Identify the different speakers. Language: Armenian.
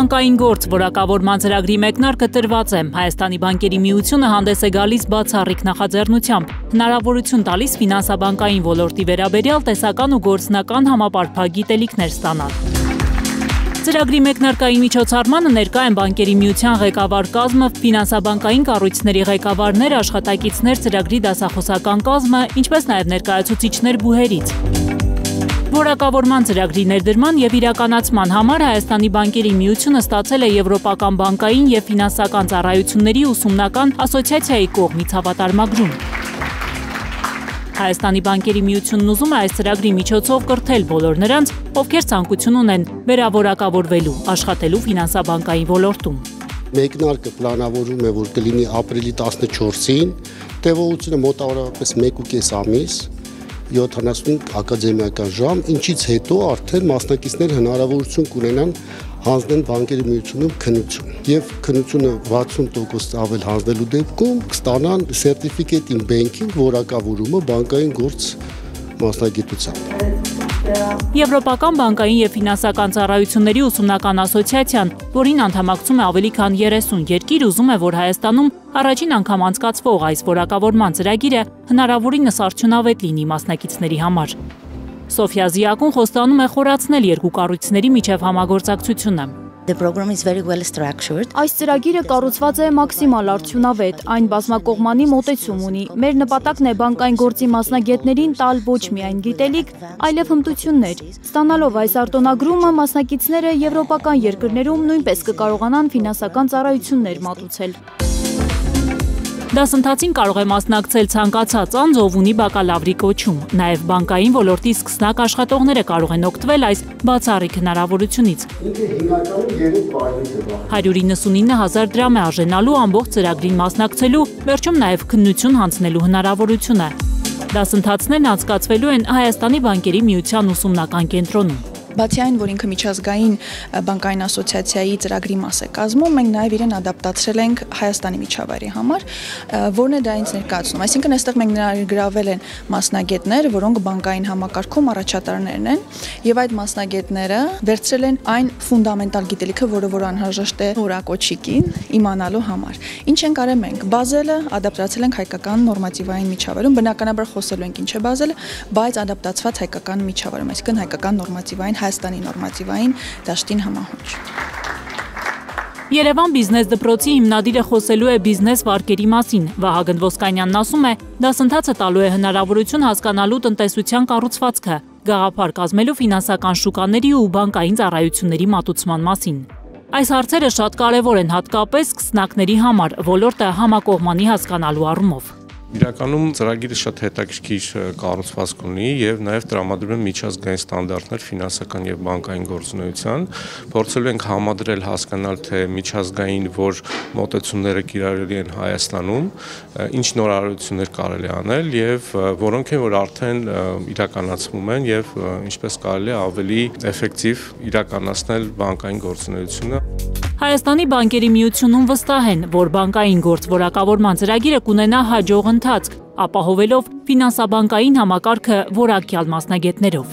Speaker 1: Բանկային գործ որակավորման ծրագրի մեկնարկը տրված է։ Հայաստանի բանկերի միությունը հանդես է գալիս բացառիկ նախաձեռնությամբ, հնարավորություն տալիս ֆինանսաբանկային ոլորտի վերաբերյալ տեսական ու գործնական համապարփակ գիտելիքներ ստանալ։ Ծրագրի մեկնարկային միջոցառմանը ներկա են բանկերի միության ղեկավար կազմը, ֆինանսաբանկային կառույցների ղեկավարներ, աշխատակիցներ, ծրագրի դասախոսական կազմը, ինչպես նաև ներկայացուցիչներ բուհերից։ Որակավորման ծրագրի ներդրման և իրականացման համար Հայաստանի բանկերի միությունը ստացել է Եվրոպական բանկային և ֆինանսական ծառայությունների ուսումնական ասոցիացիայի կողմից հավատարմագրում։ Հայաստանի բանկերի միությունն ուզում է այս ծրագրի միջոցով կրթել բոլոր նրանց, ովքեր ցանկություն ունեն վերավորակավորվելու, աշխատելու ֆինանսաբանկային ոլորտում։
Speaker 2: Մեկնարկը պլանավորվում է, որ կլինի ապրիլի 14-ին, տևողությունը մոտավորապես 1.5 ամիս, 75 ակադեմիական ժամ, ինչից հետո արդեն մասնակիցներ հնարավորություն կունենան հանձնել բանկերի միությունում քննություն եւ քննությունը 60% ավել հանձնելու դեպքում կստանան Certificate in Banking որակավորումը բանկային գործ մասնագիտությամբ։
Speaker 1: Եվրոպական բանկային և ֆինանսական ծառայությունների ուսումնական ասոցիացիան, որին անդամակցում է ավելի քան 30 երկիր, ուզում է, որ Հայաստանում առաջին անգամ անցկացվող այս որակավորման ծրագիրը հնարավորինս արդյունավետ լինի մասնակիցների համար։ Սոֆիա Զիակուն խոստանում է խորացնել երկու կառույցների միջև համագործակցությունը։
Speaker 3: Այս ծրագիրը կառուցված է մաքսիմալ արդյունավետ, այն բազմակողմանի մոտեցում ունի։ Մեր նպատակն է բանկային գործի մասնագետներին տալ ոչ միայն գիտելիք, այլև հմտություններ։ Ստանալով այս արտոնագրումը, մասնակիցները եվրոպական երկրներում նույնպես կկարողանան ֆինանսական ծառայություններ մատուցել։
Speaker 1: Դասընթացին կարող է մասնակցել ցանկացած անձ, ով ունի բակալավրի կոչում։ Նաև բանկային ոլորտի սկսնակ աշխատողները կարող են օգտվել այս բացառիկ հնարավորությունից։ 199,000 դրամ է արժենալու ամբողջ ծրագրին մասնակցելու, վերջում նաև քննություն հանձնելու հնարավորությունը։ Դասընթացներն անցկացվելու են Հայաստանի բանկերի միության ուսումնական կենտրոնում։
Speaker 4: Բացի այն, որ ինքը միջազգային բանկային ասոցիացիայի ծրագրի մաս է կազմում, մենք նաև իրեն ադապտացրել ենք Հայաստանի միջավայրի համար, որն է դա ինձ ներկայացնում։ Այսինքն, այստեղ մենք ներգրավել են մասնագետներ, որոնք բանկային համակարգում առաջատարներն են, եւ այդ մասնագետները վերցրել են այն ֆունդամենտալ գիտելիքը, որ անհրաժեշտ է օրակոչիկին իմանալու համար։ Ինչ ենք արել մենք։ Բազելը ադապտացրել ենք հայկական նորմատիվային միջավայրում, բնականաբար խոսելու ենք ինչ է բազելը, բայց ադապտացված հայկական միջավայրում, այսինքն հայկական նորմատիվային Հայաստանի նորմատիվային դաշտին համահունչ։
Speaker 1: Երևան բիզնես դպրոցի հիմնադիրը խոսելու է բիզնես վարկերի մասին։ Վահագն Ոսկանյանն ասում է, դասընթացը տալու է հնարավորություն հասկանալու տնտեսության կառուցվածքը, գաղափար կազմելու ֆինանսական շուկաների ու բանկային ծառայությունների մատուցման մասին։ Այս հարցերը շատ կարևոր են հատկապես սկսնակների համար, ոլորտը համակողմանի հասկանալու առումով։
Speaker 5: Իրականում ծրագիրը շատ հետաքրքիր կառուցվածք ունի եւ նաեւ տրամադրում է միջազգային ստանդարտներ ֆինանսական եւ բանկային գործունեության։ Փորձելու ենք համադրել, հասկանալ, թե միջազգային որ մոտեցումները կիրառելի են Հայաստանում, ինչ նորարարություններ կարելի անել եւ որոնք են որ արդեն իրականացվում են եւ ինչպես կարելի է ավելի էֆեկտիվ իրականացնել բանկային գործունեությունը։
Speaker 1: Հայաստանի բանկերի միությունում վստահ են, որ բանկային գործ որակավորման ծրագիրը կունենա հաջող ընթացք, ապահովելով ֆինանսաբանկային համակարգը որակյալ մասնագետներով։